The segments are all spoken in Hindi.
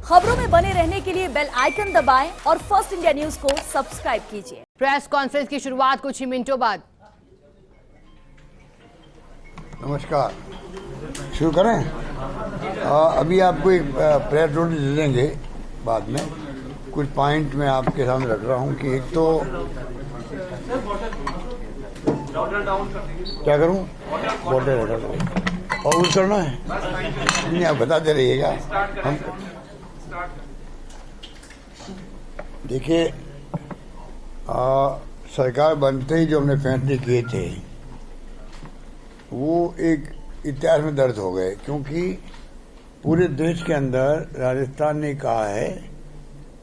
खबरों में बने रहने के लिए बेल आइकन दबाएं और फर्स्ट इंडिया न्यूज को सब्सक्राइब कीजिए। प्रेस कॉन्फ्रेंस की शुरुआत कुछ ही मिनटों बाद। नमस्कार, शुरू करें। अभी आपको एक प्रेस नोटिस दे देंगे बाद में। कुछ पॉइंट मैं आपके सामने रख रहा हूं कि एक तो क्या करूं, वोटर और कुछ करना है नहीं, आप बताते रहिएगा। हम देखिए, सरकार बनते ही जो हमने फैसले किए थे वो एक इतिहास में दर्ज हो गए, क्योंकि पूरे देश के अंदर राजस्थान ने कहा है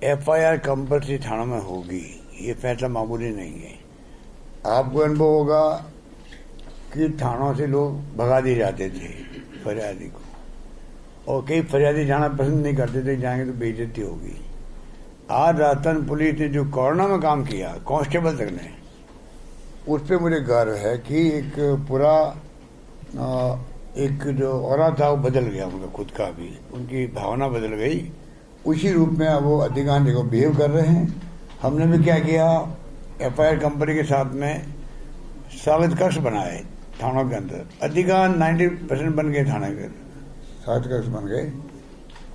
एफआईआर कंपल्सरी थानों में होगी। ये फैसला मामूली नहीं है। आपको अनुभव होगा कि थानों से लोग भगा दिए जाते थे फरियादी को, और कई फरियादी जाना पसंद नहीं करते थे, जाएंगे तो बेइज्जती होगी। आज राजस्थान पुलिस ने जो कोरोना में काम किया, कांस्टेबल तक ने, उस पर मुझे गर्व है कि एक पूरा एक जो औरत था वो बदल गया, उनका खुद का भी, उनकी भावना बदल गई। उसी रूप में अब वो अधिकांश जगह बिहेव कर रहे हैं। हमने भी क्या किया, एफआईआर कंपनी के साथ में स्वागत कक्ष बनाए थानों के अंदर। अधिकांश 90% बन गए, थाने के स्वागत कक्ष बन गए,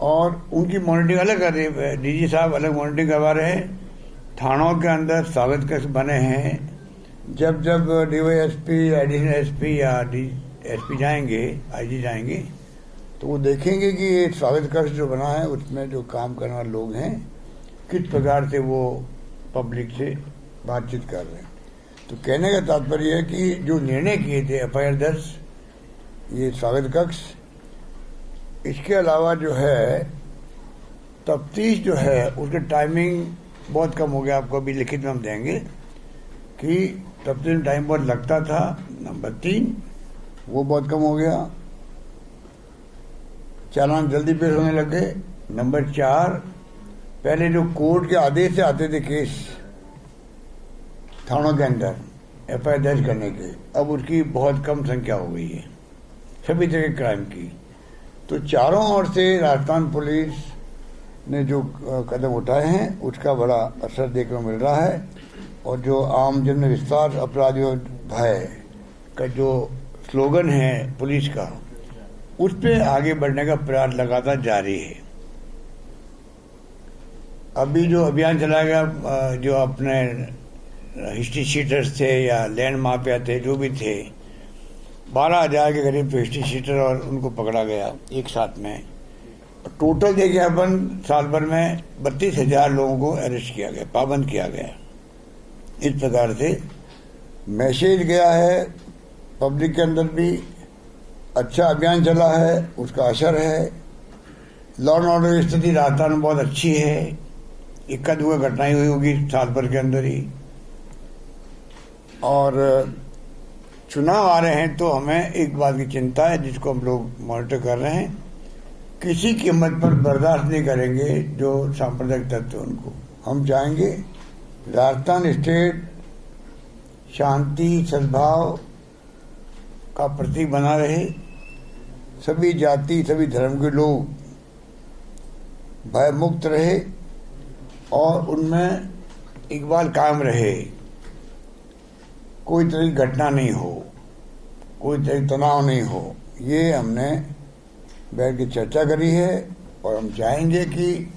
और उनकी मॉनिटरिंग अलग कर रही है। डीजी साहब अलग मॉनिटरिंग करवा रहे हैं। थानों के अंदर स्वागत कक्ष बने हैं। जब जब डीवाईएसपी, एडिशनल एसपी या एसपी जाएंगे, आईजी जाएंगे, तो वो देखेंगे कि ये स्वागत कक्ष जो बना है उसमें जो काम करने वाले लोग हैं किस प्रकार से वो पब्लिक से बातचीत कर रहे हैं। तो कहने का तात्पर्य है कि जो निर्णय किए थे एफआईआर दर्ज, ये स्वागत कक्ष, इसके अलावा जो है तफ्तीश जो है उसके टाइमिंग बहुत कम हो गया। आपको अभी लिखित में हम देंगे कि तफ्तीश में टाइम बहुत लगता था। नंबर 3 वो बहुत कम हो गया। चालान जल्दी पेश होने लग गए। नंबर 4, पहले जो कोर्ट के आदेश से आते थे केस थानों के अंदर एफआईआर दर्ज करने के, अब उसकी बहुत कम संख्या हो गई है सभी तरह के क्राइम की। तो चारों ओर से राजस्थान पुलिस ने जो कदम उठाए हैं उसका बड़ा असर देखने को मिल रहा है, और जो आम जन में विश्वास, अपराधियों भय का जो स्लोगन है पुलिस का, उस पे आगे बढ़ने का प्रयास लगातार जारी है। अभी जो अभियान चलाया गया, जो अपने हिस्ट्री शीटर्स थे या लैंड माफिया थे, जो भी थे, 12,000 के करीब तो हिस्ट्री शीटर और उनको पकड़ा गया एक साथ में। टोटल देखिए अपन साल भर में 32,000 लोगों को अरेस्ट किया गया, पाबंद किया गया। इस प्रकार से मैसेज गया है पब्लिक के अंदर भी। अच्छा अभियान चला है, उसका असर है। लॉ एंड ऑर्डर की स्थिति राजस्थान में बहुत अच्छी है। इक्का दुक्का घटनाएं हुई होगी साल भर के अंदर ही, और चुनाव आ रहे हैं तो हमें एक बात की चिंता है जिसको हम लोग मॉनिटर कर रहे हैं। किसी कीमत पर बर्दाश्त नहीं करेंगे जो सांप्रदायिक तत्व, उनको हम चाहेंगे राजस्थान स्टेट शांति सद्भाव का प्रतीक बना रहे। सभी जाति, सभी धर्म के लोग भय मुक्त रहे और उनमें इकबाल कायम रहे। कोई तरह की घटना नहीं हो, कोई तरह की तनाव नहीं हो। ये हमने बैठ के चर्चा करी है, और हम चाहेंगे कि,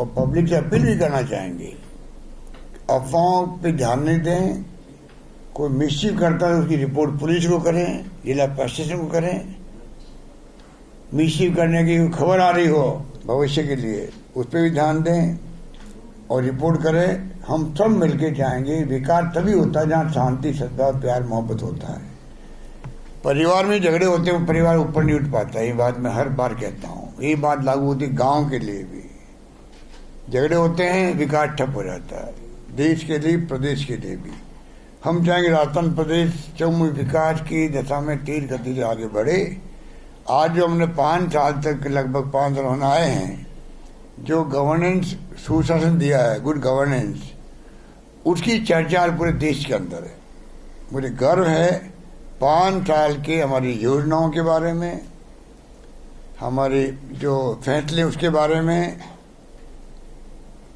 और पब्लिक से अपील भी करना चाहेंगे, अफवाहों पे ध्यान नहीं दें। कोई मिसचिफ करता है उसकी रिपोर्ट पुलिस को करें, जिला प्रशासन को करें। मिसचिफ करने की खबर आ रही हो भविष्य के लिए, उस पर भी ध्यान दें और रिपोर्ट करें। हम सब मिलकर चाहेंगे। विकास तभी होता है जहाँ शांति, सद्भाव, प्यार, मोहब्बत होता है। परिवार में झगड़े होते हैं, परिवार ऊपर नहीं उठ पाता। ये बात मैं हर बार कहता हूँ। ये बात लागू होती है गाँव के लिए भी। झगड़े होते हैं, विकास ठप हो जाता है, देश के लिए, प्रदेश के लिए भी। हम चाहेंगे राजस्थान प्रदेश चहुमुखी विकास की दशा में तेज गति से आगे बढ़े। आज जो हमने 5 साल तक, लगभग 5 साल होने आए हैं, जो गवर्नेंस, सुशासन दिया है, गुड गवर्नेंस, उसकी चर्चा पूरे देश के अंदर है। मुझे गर्व है 5 साल के हमारी योजनाओं के बारे में, हमारे जो फैसले उसके बारे में,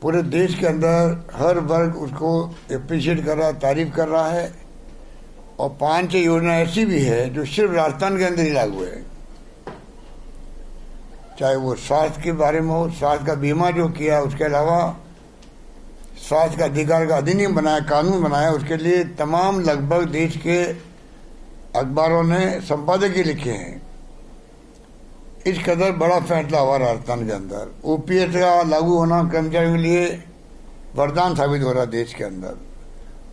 पूरे देश के अंदर हर वर्ग उसको अप्रिशिएट कर रहा है, तारीफ कर रहा है। और 5-6 योजना ऐसी भी है जो सिर्फ राजस्थान के अंदर ही लागू है, चाहे वो स्वास्थ्य के बारे में हो, स्वास्थ्य का बीमा जो किया, उसके अलावा स्वास्थ्य का अधिकार का अधिनियम बनाया, कानून बनाया, उसके लिए तमाम लगभग देश के अखबारों ने संपादकीय लिखे हैं। इस कदर बड़ा फैसला हुआ राजस्थान के अंदर। ओपीएस का लागू होना कर्मचारियों के लिए वरदान साबित हो रहा देश के अंदर।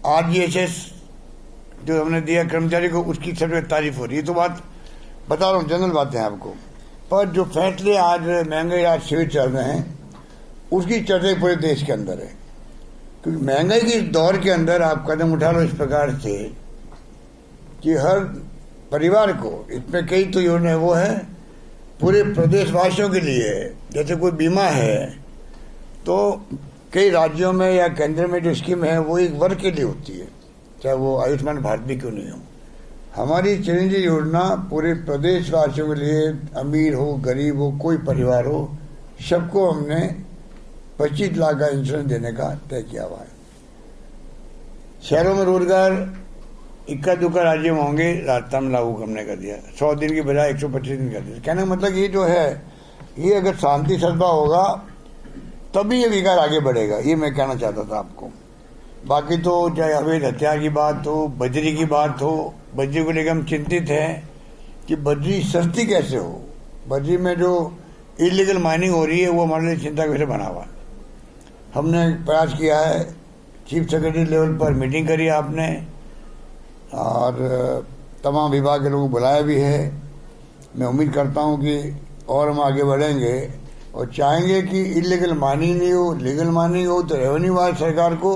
आरजीएसएस जो हमने दिया कर्मचारी को, उसकी सबसे तारीफ हो रही है। तो बात बता रहा हूँ, जनरल बातें हैं आपको। पर जो फैसले आज महंगाई आज शिविर चल रहे हैं, उसकी चर्चा पूरे देश के अंदर है। क्योंकि महंगाई के दौर के अंदर आप कदम उठा लो इस प्रकार से कि हर परिवार को, इसमें कई तो योजना वो है पूरे प्रदेशवासियों के लिए। जैसे कोई बीमा है तो कई राज्यों में या केंद्र में जो स्कीम है वो एक वर्ग के लिए होती है, चाहे वो आयुष्मान भारत भी क्यों नहीं हो। हमारी चिरंजीवी योजना पूरे प्रदेशवासियों के लिए, अमीर हो गरीब हो कोई परिवार हो, सबको हमने 25 लाख का इंश्योरेंस देने का तय किया हुआ है। शहरों में रोजगार इक्का दुक्का राज्य में होंगे, राजस्थान में लागू हमने कर दिया। 100 दिन की बजाय 125 दिन कर दिया। कहने का मतलब ये जो है, ये अगर शांति सद्भाव होगा तभी ये विकास आगे बढ़ेगा, ये मैं कहना चाहता था आपको। बाकी तो चाहे अवैध हथियार की बात हो, बजरी की बात हो, बजरी को लेकर हम चिंतित हैं कि बजरी सस्ती कैसे हो। बजरी में जो इलीगल माइनिंग हो रही है वो हमारे लिए चिंता का विषय बना हुआ। हमने प्रयास किया है, चीफ सेक्रेटरी लेवल पर मीटिंग करी आपने और तमाम विभाग के लोगों को बुलाया भी है। मैं उम्मीद करता हूं कि और हम आगे बढ़ेंगे और चाहेंगे कि इलीगल माइनिंग नहीं हो, लीगल माइनिंग हो तो रेवेन्यू वाले सरकार को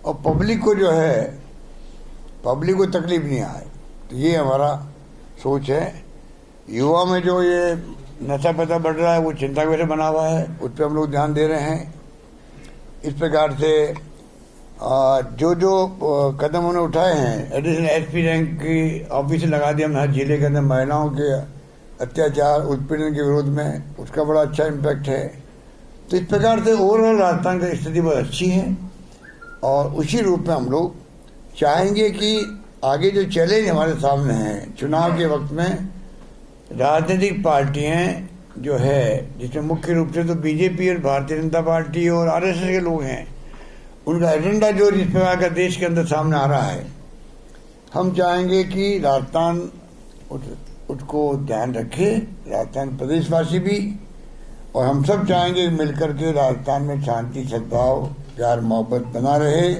और पब्लिक को जो है, पब्लिक को तकलीफ नहीं आए। तो ये हमारा सोच है। युवा में जो ये नशा पता बढ़ रहा है वो चिंता का विषय बना हुआ है, उस पर हम लोग ध्यान दे रहे हैं। इस प्रकार से जो जो कदम उन्होंने उठाए हैं, एडिशनल एसपी रैंक की ऑफिस लगा दिया हमने हर जिले के अंदर महिलाओं के अत्याचार उत्पीड़न के विरोध में, उसका बड़ा अच्छा इम्पैक्ट है। तो इस प्रकार से ओवरऑल राजस्थान की स्थिति बहुत अच्छी है और उसी रूप में हम लोग चाहेंगे कि आगे जो चैलेंज हमारे सामने हैं चुनाव के वक्त में, राजनीतिक पार्टियां जो है जिसमें मुख्य रूप से तो बीजेपी और भारतीय जनता पार्टी और आरएसएस के लोग हैं, उनका एजेंडा जो जिस प्रकार का देश के अंदर सामने आ रहा है, हम चाहेंगे कि राजस्थान उसको ध्यान रखे, राजस्थान प्रदेशवासी भी, और हम सब चाहेंगे मिलकर के राजस्थान में शांति सद्भाव प्यार मोहब्बत बना रहे।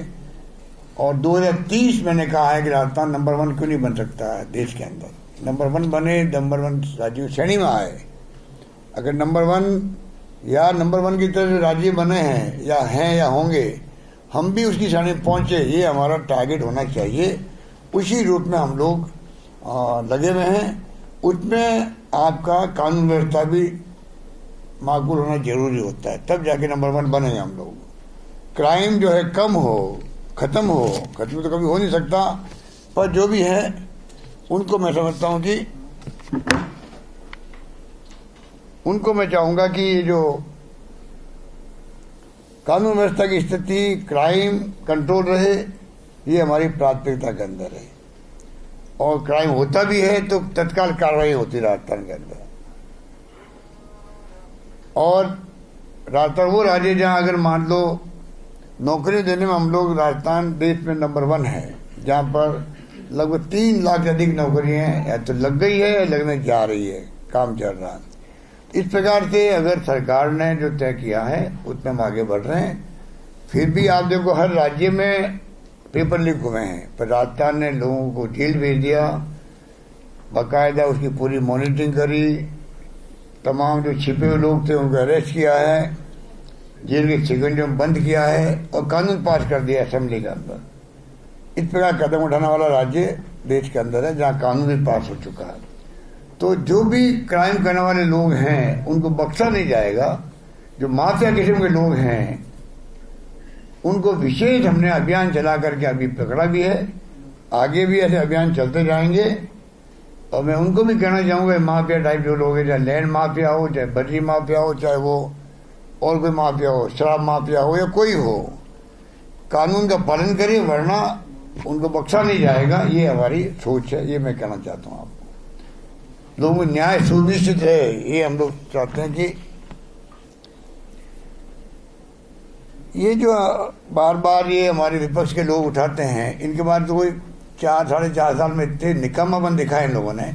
और 2030 मैंने कहा है कि राजस्थान नंबर 1 क्यों नहीं बन सकता है देश के अंदर, नंबर 1 बने, नंबर 1 राज्य की श्रेणी में आए। अगर नंबर 1 या नंबर 1 की तरह राज्य बने हैं या होंगे, हम भी उसकी श्रेणी में पहुंचे, ये हमारा टारगेट होना चाहिए। उसी रूप में हम लोग लगे हुए हैं। उसमें आपका कानून व्यवस्था भी माकूल होना जरूरी होता है, तब जाके नंबर 1 बनेंगे हम लोग। क्राइम जो है कम हो, खत्म तो कभी हो नहीं सकता, पर जो भी है उनको मैं समझता हूं कि उनको मैं चाहूंगा कि ये जो कानून व्यवस्था की स्थिति, क्राइम कंट्रोल रहे, ये हमारी प्राथमिकता के अंदर है। और क्राइम होता भी है तो तत्काल कार्रवाई होती है राजस्थान के अंदर। और राजस्थान वो राज्य जहां अगर मान लो नौकरी देने में हम लोग, राजस्थान देश में नंबर 1 है, जहां पर लगभग 3 लाख से अधिक नौकरियां या तो लग गई है या लगने जा रही है, काम चल रहा है। इस प्रकार से अगर सरकार ने जो तय किया है उसमें हम आगे बढ़ रहे हैं। फिर भी आप देखो हर राज्य में पेपर लीक हुए हैं, पर राजस्थान ने लोगों को जेल भेज दिया, बाकायदा उसकी पूरी मॉनिटरिंग करी, तमाम जो छिपे हुए लोग थे उनको अरेस्ट किया है, जेल के शिकंजे में बंद किया है और कानून पास कर दिया असेंबली के अंदर। इस प्रकार कदम उठाने वाला राज्य देश के अंदर है जहां कानून भी पास हो चुका है। तो जो भी क्राइम करने वाले लोग हैं उनको बख्शा नहीं जाएगा। जो माफिया किस्म के लोग हैं उनको विशेष हमने अभियान चला करके अभी पकड़ा भी है, आगे भी ऐसे अभियान चलते जाएंगे। और मैं उनको भी कहना चाहूंगा, माफिया टाइप जो लोग हैं, चाहे लैंड माफिया हो, चाहे बजरी माफिया हो, चाहे वो और कोई माफिया हो, शराब माफिया हो या कोई हो, कानून का पालन करिए, वरना उनको बख्शा नहीं जाएगा। ये हमारी सोच है, ये मैं कहना चाहता हूँ आपको। लोगों को न्याय सुनिश्चित है, ये हम लोग चाहते हैं कि ये जो बार बार ये हमारे विपक्ष के लोग उठाते हैं, इनके बाद तो कोई 4 साढ़े 4 साल में इतने निकम्मापन दिखा है इन लोगों ने।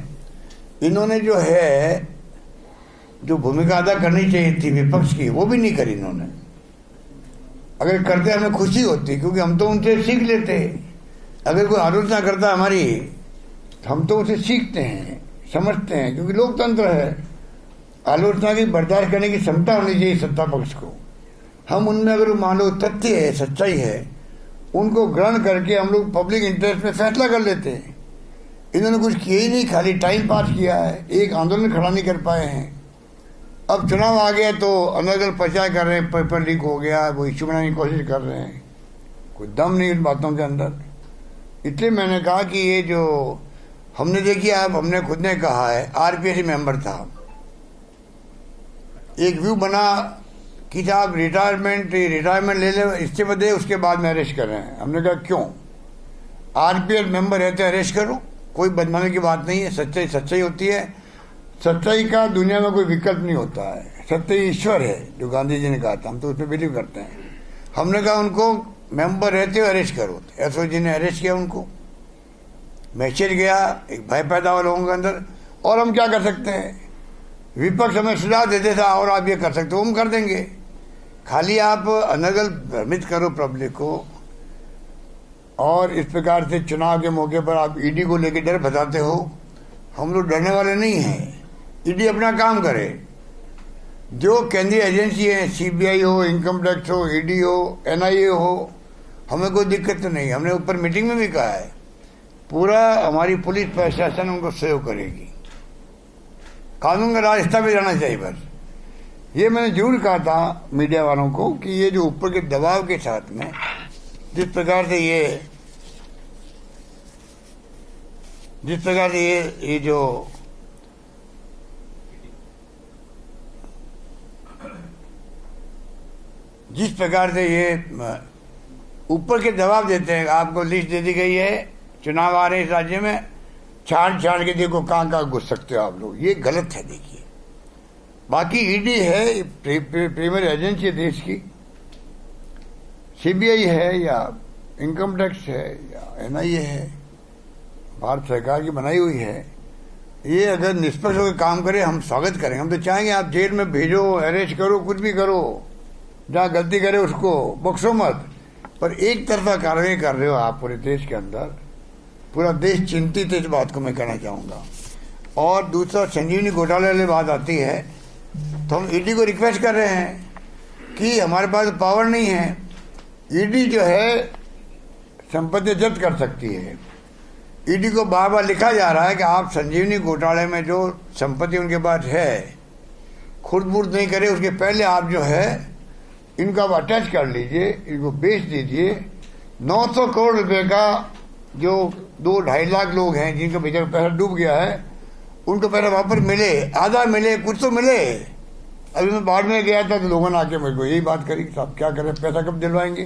इन्होंने जो है, जो भूमिका अदा करनी चाहिए थी विपक्ष की, वो भी नहीं करी इन्होंने। अगर करते हमें खुशी होती, क्योंकि हम तो उनसे सीख लेते। अगर कोई आलोचना करता हमारी, हम तो उसे सीखते हैं, समझते हैं, क्योंकि लोकतंत्र है। आलोचना की बर्दाश्त करने की क्षमता होनी चाहिए सत्ता पक्ष को। हम उनमें अगर मान लो तथ्य है, सच्चाई है, उनको ग्रहण करके हम लोग पब्लिक इंटरेस्ट में फैसला कर लेते हैं। इन्होंने कुछ किया ही नहीं, खाली टाइम पास किया है, एक आंदोलन खड़ा नहीं कर पाए हैं। अब चुनाव आ गया तो अलग अलग प्रचार कर रहे हैं, पेपर लीक हो गया, वो इश्यू बनाने की कोशिश कर रहे हैं। कोई दम नहीं इन बातों के अंदर। इसलिए मैंने कहा कि ये जो हमने देखिए, आप हमने खुद ने कहा है, आरपीएससी मेंबर था, एक व्यू बना कि आप रिटायरमेंट ले ले, इस्तीफा दे, उसके बाद में अरेस्ट कर रहे हैं। हमने कहा क्यों, आरपीएस मेंबर रहते अरेस्ट करो, कोई बदनामी की बात नहीं है। सच्चाई सच्चाई होती है, सच्चाई का दुनिया में कोई विकल्प नहीं होता है। सत्य ईश्वर है, जो गांधी जी ने कहा था, हम तो उसमें बिलीव करते हैं। हमने कहा उनको मेंबर रहते हुए अरेस्ट करो। एसओजी ने अरेस्ट किया उनको, मैसेज गया, एक भय पैदा हुआ लोगों के अंदर। और हम क्या कर सकते हैं, विपक्ष हमें सुझाव देते था और आप ये कर सकते हो, हम कर देंगे। खाली आप अनर्गल भ्रमित करो पब्लिक को, और इस प्रकार से चुनाव के मौके पर आप ईडी को लेकर डर बताते हो। हम लोग डरने वाले नहीं हैं, ईडी अपना काम करे। जो केंद्रीय एजेंसी है, सीबीआई हो, इनकम टैक्स हो, ईडी हो, एनआईए हो, हमें कोई दिक्कत तो नहीं। हमने ऊपर मीटिंग में भी कहा है, पूरा हमारी पुलिस प्रशासन उनको सहयोग करेगी। कानून का राज स्थापित रहना चाहिए बस। ये मैंने जरूर कहा था मीडिया वालों को कि ये जो ऊपर के दबाव के साथ में जिस प्रकार से ये जो जिस प्रकार से ये ऊपर के दबाव देते हैं, आपको लिस्ट दे दी गई है, चुनाव आ रहे हैं इस राज्य में, छाड़ के देखो कहाँ घुस सकते हो आप लोग। ये गलत है। देखिए, बाकी ईडी है, प्रीमियर एजेंसी है देश की, सीबीआई है या इनकम टैक्स है या एनआईए है, भारत सरकार की बनाई हुई है। ये अगर निष्पक्ष होकर काम करे, हम स्वागत करेंगे। हम तो चाहेंगे आप जेल में भेजो, अरेस्ट करो, कुछ भी करो, जहाँ गलती करे उसको बख्शो मत। पर एक तरफा कार्रवाई कर रहे हो आप पूरे देश के अंदर, पूरा देश चिंतित है। इस बात को मैं कहना चाहूँगा। और दूसरा, संजीवनी घोटाले वाली बात आती है तो हम ईडी को रिक्वेस्ट कर रहे हैं कि हमारे पास पावर नहीं है। ईडी जो है संपत्ति जब्त कर सकती है। ईडी को बार बार लिखा जा रहा है कि आप संजीवनी घोटाले में जो संपत्ति उनके पास है, खुर्द-बुर्द नहीं करे, उसके पहले आप जो है इनको आप अटैच कर लीजिए, इनको बेच दीजिए। 900 करोड़ रुपए का, जो 2-2.5 लाख लोग हैं जिनका बेचारा पैसा डूब गया है, उनको पैसा वापस मिले, आधा मिले, कुछ तो मिले। अभी मैं बाढ़ में गया था तो लोगों ने आके मेरे को यही बात करी, साहब क्या करें, पैसा कब दिलवाएंगे।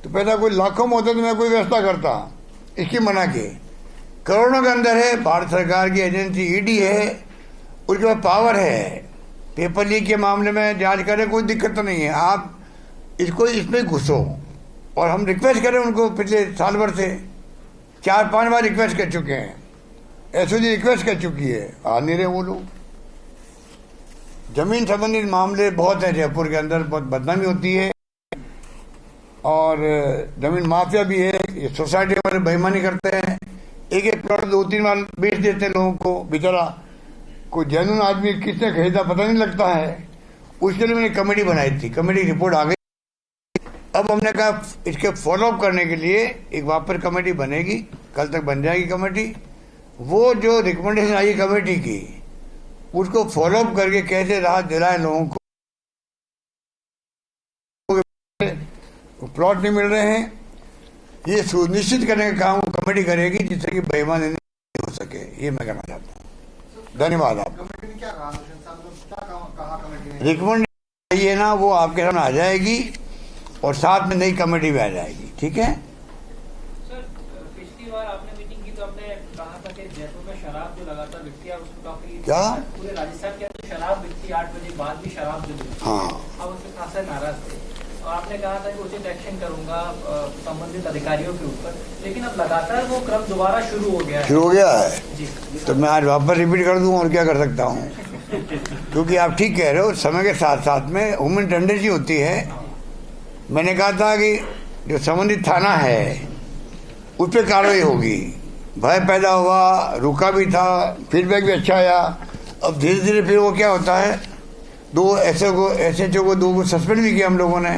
तो पैसा कोई लाखों में होता तो मैं कोई व्यवस्था करता, इसकी मना के। करोड़ों के अंदर है, भारत सरकार की एजेंसी ईडी है, उसके पास पावर है। पेपर लीक के मामले में जांच करें, कोई दिक्कत तो नहीं है। आप इसमें घुसो। और हम रिक्वेस्ट करें उनको, पिछले साल भर से 4-5 बार रिक्वेस्ट कर चुके हैं, एसओजी रिक्वेस्ट कर चुकी है, आ नहीं रहे वो लोग। जमीन संबंधित मामले बहुत है जयपुर के अंदर, बहुत बदनामी होती है और जमीन माफिया भी है। ये सोसाइटी वाले बेईमानी करते हैं, एक प्लॉट 2-3 बार बेच देते हैं लोगों को। बेचारा कोई जेन्युइन आदमी किसने खरीदा पता नहीं लगता है। उसके लिए मैंने कमेटी बनाई थी, कमेटी रिपोर्ट आ गई। अब हमने कहा इसके फॉलोअप करने के लिए एक वापस कमेटी बनेगी, कल तक बन जाएगी कमेटी। वो जो रिकमेंडेशन आई कमेटी की, उसको फॉलोअप करके कैसे राहत दिलाएं लोगों को, प्लॉट नहीं मिल रहे हैं, ये सुनिश्चित करने का काम कमेटी करेगी, जिससे कि बेईमानी नहीं हो सके। ये मैं कहना चाहता हूँ। धन्यवाद। आप रिकमेंड ये ना वो आपके सामने आ जाएगी और साथ में नई कमेटी भी आ जाएगी, ठीक है। सर, पिछली बार आपने मीटिंग की तो आपने कहा था कि जयपुर में शराब जो लगातार बिकती है उसको काफी क्या पूरे राजस्थान के अंदर शराब बिकती 8 बजे बाद भी शराब जो बिकती है, हाँ, अब उससे खासा नाराज थे और आपने कहा था कि उचित एक्शन करूंगा संबंधित अधिकारियों के ऊपर, लेकिन अब लगातार वो क्रम दोबारा शुरू हो गया है जी। तो मैं आज वापस रिपीट कर दूं और क्या कर सकता हूं। क्योंकि आप ठीक कह रहे हो, समय के साथ साथ में ह्यूमन टेंडेंसी होती है। मैंने कहा था कि जो संबंधित थाना है उस पर कार्रवाई होगी। भय पैदा हुआ, रुका भी था, फीडबैक भी अच्छा आया। अब धीरे धीरे फिर वो क्या होता है, दो SHO को 2 को सस्पेंड भी किया हम लोगों ने।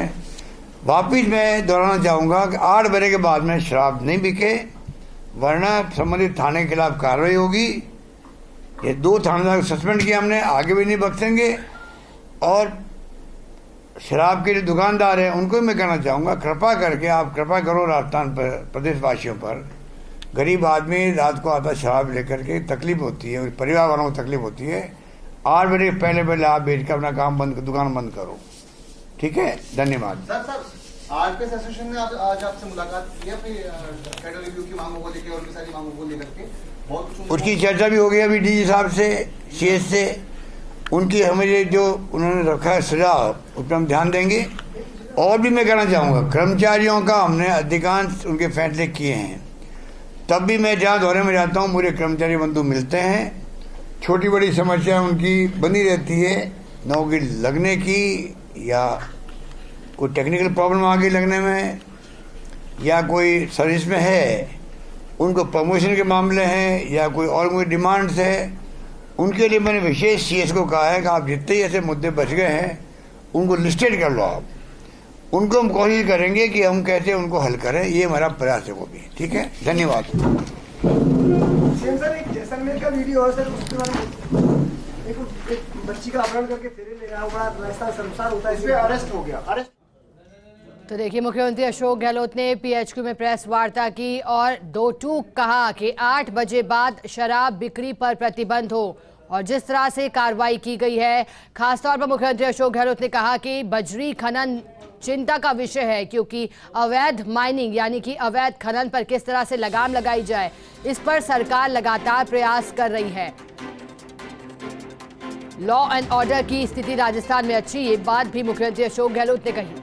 वापिस मैं दोहराना चाहूँगा कि 8 बजे के बाद में शराब नहीं बिके, वरना संबंधित थाने के खिलाफ कार्रवाई होगी। ये 2 थानेदार को सस्पेंड किया हमने, आगे भी नहीं बख्शेंगे। और शराब के जो दुकानदार हैं उनको भी मैं कहना चाहूँगा, कृपा करके आप कृपा करो राजस्थान पर, प्रदेशवासियों पर। गरीब आदमी रात को आता शराब लेकर के, तकलीफ होती है, परिवार वालों को तकलीफ होती है। 8 बजे पहले आप बेच कर अपना काम बंद, दुकान बंद करो, ठीक है। धन्यवाद। सर आरपीएस एसोसिएशन ने आज आपसे मुलाकात की है अपनी फेडरल रिव्यू की मांगों को लेकर और सारी मांगों को लेकर के, बहुत कुछ उसकी चर्चा भी हो गई अभी DG साहब से, CS से। उनकी हमें जो उन्होंने रखा है सुझाव, उस पर हम ध्यान देंगे। और भी मैं कहना चाहूँगा, कर्मचारियों का हमने अधिकांश उनके फैसले किए हैं। तब भी मैं जहाँ दौरे में जाता हूँ मुझे कर्मचारी बंधु मिलते हैं। छोटी बड़ी समस्या उनकी बनी रहती है, नौकरी लगने की या कोई टेक्निकल प्रॉब्लम आ गई लगने में, या कोई सर्विस में है, उनको प्रमोशन के मामले हैं, या कोई और कोई डिमांड्स है। उनके लिए मैंने विशेष CS को कहा है कि आप जितने ही ऐसे मुद्दे बच गए हैं उनको लिस्टेड कर लो आप। उनको हम कोशिश करेंगे कि हम कैसे उनको हल करें, ये हमारा प्रयास है वो भी, ठीक है। धन्यवाद। सर, एक जैसलमेर का वीडियो है सर, उसके बारे में एक बच्ची का अपहरण करके फेरे ले रहा, बड़ा रास्ता शर्मसार होता है, इस पे अरेस्ट हो गया। तो देखिए, मुख्यमंत्री अशोक गहलोत ने PHQ में प्रेस वार्ता की और 2 टूक कहा कि 8 बजे बाद शराब बिक्री पर प्रतिबंध हो। और जिस तरह से कार्रवाई की गई है, खासतौर पर मुख्यमंत्री अशोक गहलोत ने कहा कि बजरी खनन चिंता का विषय है, क्योंकि अवैध माइनिंग यानी कि अवैध खनन पर किस तरह से लगाम लगाई जाए, इस पर सरकार लगातार प्रयास कर रही है। लॉ एंड ऑर्डर की स्थिति राजस्थान में अच्छी, ये बात भी मुख्यमंत्री अशोक गहलोत ने कही।